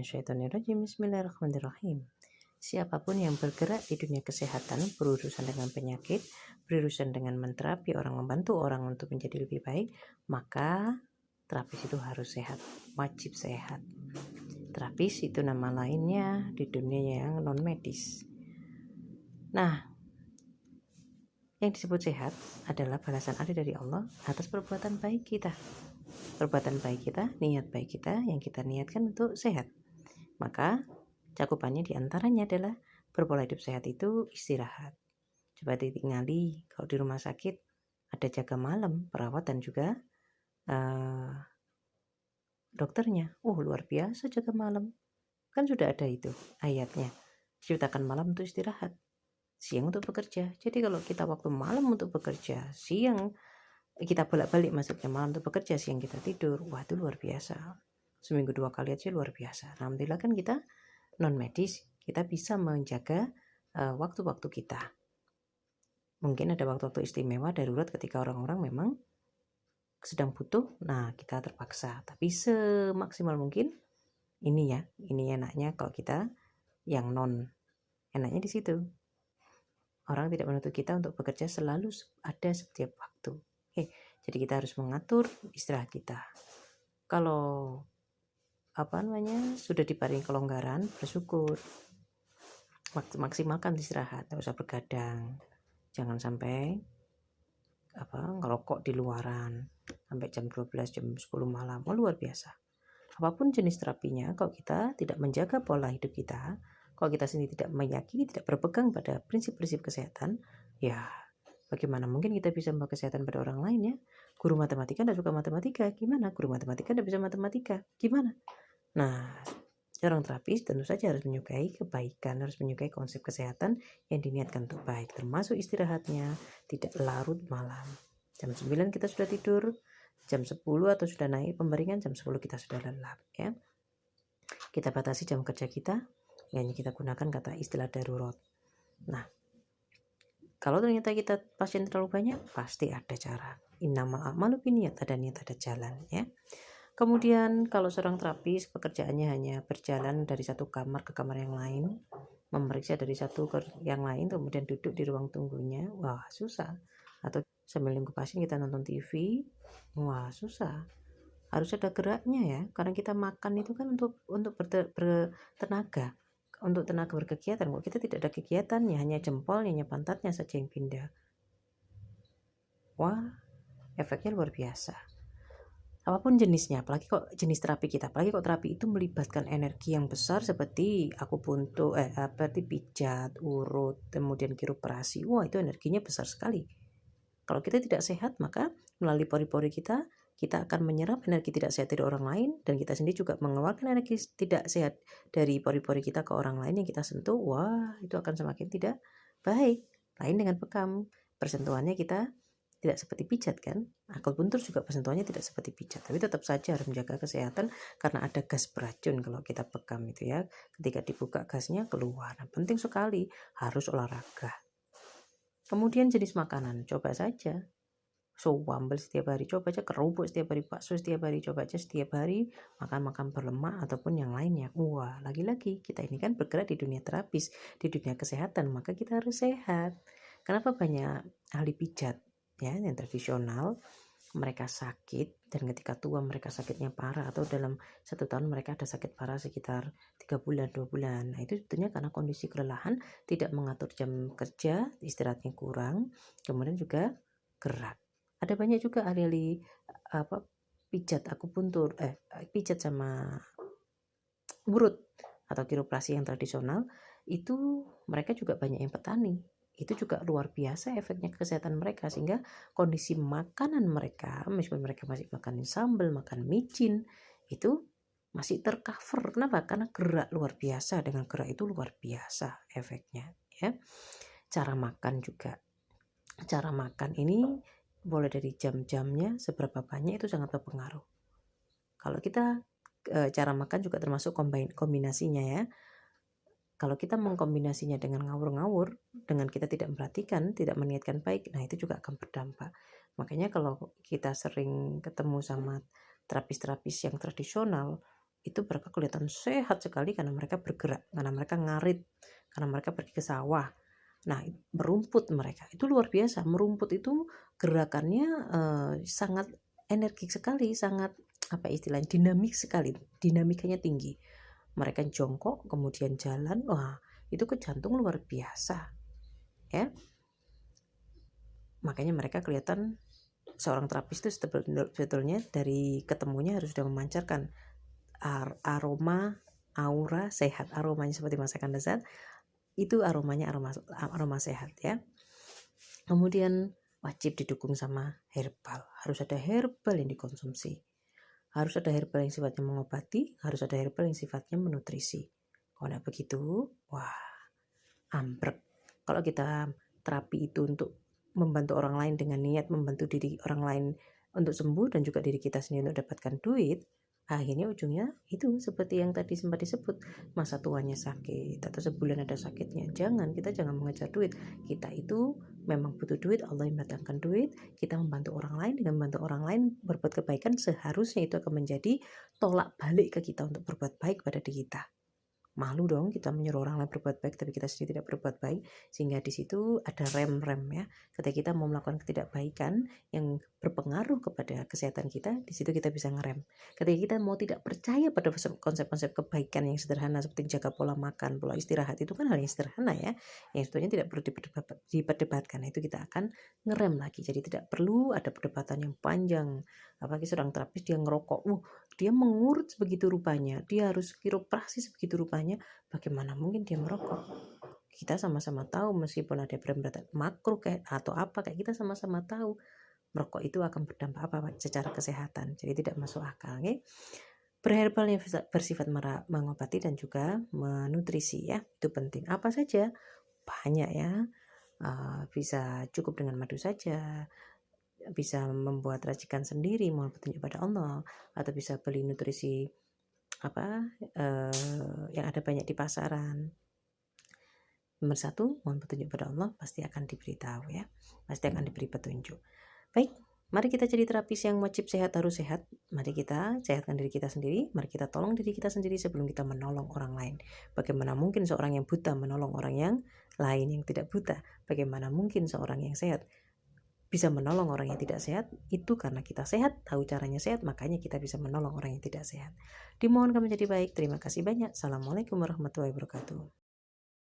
minasyaitonirrajim. Bismillahirrahmanirrahim. Siapapun yang bergerak di dunia kesehatan, berurusan dengan penyakit, berurusan dengan menterapi orang, membantu orang untuk menjadi lebih baik, maka terapis itu harus sehat, wajib sehat. Terapis itu nama lainnya di dunia yang non medis. Nah, yang disebut sehat adalah balasan adil dari Allah atas perbuatan baik kita. Perbuatan baik kita, niat baik kita yang kita niatkan untuk sehat. Maka cakupannya diantaranya adalah berpola hidup sehat itu istirahat. Coba ditinggali kalau di rumah sakit ada jaga malam, perawat dan juga dokternya. Luar biasa jaga malam. Kan sudah ada itu ayatnya. Ciptakan malam untuk istirahat, siang untuk bekerja. Jadi kalau kita waktu malam untuk bekerja, siang kita bolak-balik maksudnya malam untuk bekerja, siang kita tidur. Wah, itu luar biasa. Seminggu 2 kali aja luar biasa. Alhamdulillah kan kita non medis, kita bisa menjaga waktu-waktu kita. Mungkin ada waktu-waktu istimewa darurat ketika orang-orang memang sedang butuh, nah kita terpaksa. Tapi semaksimal mungkin ini enaknya kalau kita yang non, enaknya di situ. Orang tidak menuntut kita untuk bekerja selalu ada setiap waktu. Jadi kita harus mengatur istirahat kita. Kalau sudah diparingi kelonggaran, bersyukur, maksimalkan istirahat, tidak usah begadang, jangan sampai ngerokok di luaran sampai jam 12, jam 10 malam. Luar biasa. Apapun jenis terapinya, kalau kita tidak menjaga pola hidup kita, kalau kita sendiri tidak meyakini, tidak berpegang pada prinsip-prinsip kesehatan, ya bagaimana mungkin kita bisa membawa kesehatan pada orang lain ya? Guru matematika tidak suka matematika, gimana? Guru matematika tidak bisa matematika, gimana? Nah, seorang terapis tentu saja harus menyukai kebaikan, harus menyukai konsep kesehatan yang diniatkan untuk baik, termasuk istirahatnya, tidak larut malam. Jam 9 kita sudah tidur, jam 10 atau sudah naik pembaringan, jam 10 kita sudah lelap ya. Kita batasi jam kerja kita, hanya kita gunakan kata istilah darurat. Nah, kalau ternyata kita pasien terlalu banyak, pasti ada cara. Innamal a'malu binniyat, ada niat, ada jalan ya. Kemudian kalau seorang terapis pekerjaannya hanya berjalan dari satu kamar ke kamar yang lain, memeriksa dari satu ke yang lain, kemudian duduk di ruang tunggunya, wah susah. Atau sambil nunggu pasien kita nonton TV, wah susah. Harus ada geraknya ya, karena kita makan itu kan untuk bertenaga, untuk tenaga berkegiatan. Kok kita tidak ada kegiatannya, hanya jempolnya, hanya pantatnya saja yang pindah. Wah, efeknya luar biasa. Apapun jenisnya, apalagi kok jenis terapi kita, apalagi kok terapi itu melibatkan energi yang besar seperti akupuntur, seperti pijat, urut, kemudian kiroprasi. Wah, itu energinya besar sekali. Kalau kita tidak sehat, maka melalui pori-pori kita akan menyerap energi tidak sehat dari orang lain, dan kita sendiri juga mengeluarkan energi tidak sehat dari pori-pori kita ke orang lain yang kita sentuh. Wah, itu akan semakin tidak baik. Lain dengan bekam, persentuhannya kita tidak seperti pijat kan. Akupuntur juga persentuhannya tidak seperti pijat, tapi tetap saja harus menjaga kesehatan karena ada gas beracun kalau kita bekam itu ya. Ketika dibuka gasnya keluar. Nah, penting sekali harus olahraga. Kemudian jenis makanan, coba saja sambal setiap hari, coba aja kerupuk setiap hari, bakso setiap hari, coba aja setiap hari makan berlemak ataupun yang lainnya. Wah, lagi-lagi kita ini kan bergerak di dunia terapis, di dunia kesehatan, maka kita harus sehat. Kenapa banyak ahli pijat ya yang tradisional mereka sakit, dan ketika tua mereka sakitnya parah, atau dalam 1 tahun mereka ada sakit parah sekitar 3 bulan, 2 bulan. Nah, itu sebetulnya karena kondisi kelelahan, tidak mengatur jam kerja, istirahatnya kurang, kemudian juga gerak. Ada banyak juga ahli-ahli pijat akupuntur, pijat sama urut atau kiroprasi yang tradisional, itu mereka juga banyak yang petani. Itu juga luar biasa efeknya ke kesehatan mereka, sehingga kondisi makanan mereka, meskipun mereka masih makan sambal, makan micin, itu masih tercover. Kenapa? Karena gerak luar biasa. Dengan gerak itu luar biasa efeknya ya. Cara makan juga. Cara makan ini boleh dari jam-jamnya, seberapa banyak itu sangat berpengaruh. Kalau kita cara makan juga termasuk kombinasinya ya. Kalau kita mengkombinasinya dengan ngawur-ngawur, dengan kita tidak memperhatikan, tidak meniatkan baik, nah itu juga akan berdampak. Makanya kalau kita sering ketemu sama terapis-terapis yang tradisional, itu mereka kelihatan sehat sekali karena mereka bergerak, karena mereka ngarit, karena mereka pergi ke sawah. Nah, merumput mereka itu luar biasa. Merumput itu gerakannya sangat energik sekali, sangat apa istilahnya, dinamik sekali, dinamikanya tinggi. Mereka jongkok kemudian jalan, wah itu ke jantung luar biasa ya. Makanya mereka kelihatan, seorang terapis itu sebetulnya dari ketemunya harus sudah memancarkan aroma, aura sehat. Aromanya seperti masakan lezat, itu aromanya aroma sehat ya. Kemudian wajib didukung sama herbal. Harus ada herbal yang dikonsumsi. Harus ada herbal yang sifatnya mengobati, harus ada herbal yang sifatnya menutrisi. Kalau tidak begitu, wah, ambrek. Kalau kita terapi itu untuk membantu orang lain dengan niat membantu diri orang lain untuk sembuh dan juga diri kita sendiri untuk dapatkan duit, akhirnya ujungnya itu seperti yang tadi sempat disebut, masa tuanya sakit atau sebulan ada sakitnya. Kita jangan mengejar duit. Kita itu memang butuh duit, Allah yang mendatangkan duit. Kita membantu orang lain, dengan membantu orang lain berbuat kebaikan, seharusnya itu akan menjadi tolak balik ke kita untuk berbuat baik pada diri kita. Malu dong kita menyuruh orang lain berbuat baik tapi kita sendiri tidak berbuat baik, sehingga di situ ada rem-rem ya. Ketika kita mau melakukan ketidakbaikan yang berpengaruh kepada kesehatan kita, di situ kita bisa ngerem. Ketika kita mau tidak percaya pada konsep-konsep kebaikan yang sederhana seperti jaga pola makan, pola istirahat, itu kan hal yang sederhana ya, yang sebetulnya tidak perlu diperdebatkan. Nah, itu kita akan ngerem lagi. Jadi tidak perlu ada perdebatan yang panjang. Apalagi seorang terapis dia ngerokok, dia mengurut sebegitu rupanya, dia harus kiropraksi sebegitu rupanya, bagaimana mungkin dia merokok? Kita sama-sama tahu, meskipun ada brand makro kayak atau apa, kayak kita sama-sama tahu merokok itu akan berdampak apa secara kesehatan. Jadi tidak masuk akal. Okay? Berherbal yang bersifat mengobati dan juga menutrisi ya, itu penting. Apa saja? Banyak ya. Bisa cukup dengan madu saja, bisa membuat racikan sendiri, mohon petunjuk pada Allah, atau bisa beli nutrisi yang ada banyak di pasaran. Nomor 1, mohon petunjuk pada Allah, pasti akan diberitahu ya, pasti akan diberi petunjuk. Baik, mari kita jadi terapis yang wajib sehat harus sehat. Mari kita sehatkan diri kita sendiri, mari kita tolong diri kita sendiri sebelum kita menolong orang lain. Bagaimana mungkin seorang yang buta menolong orang yang lain yang tidak buta? Bagaimana mungkin seorang yang sehat bisa menolong orang yang tidak sehat? Itu karena kita sehat, tahu caranya sehat, makanya kita bisa menolong orang yang tidak sehat. Dimohon kami menjadi baik. Terima kasih banyak. Assalamualaikum warahmatullahi wabarakatuh.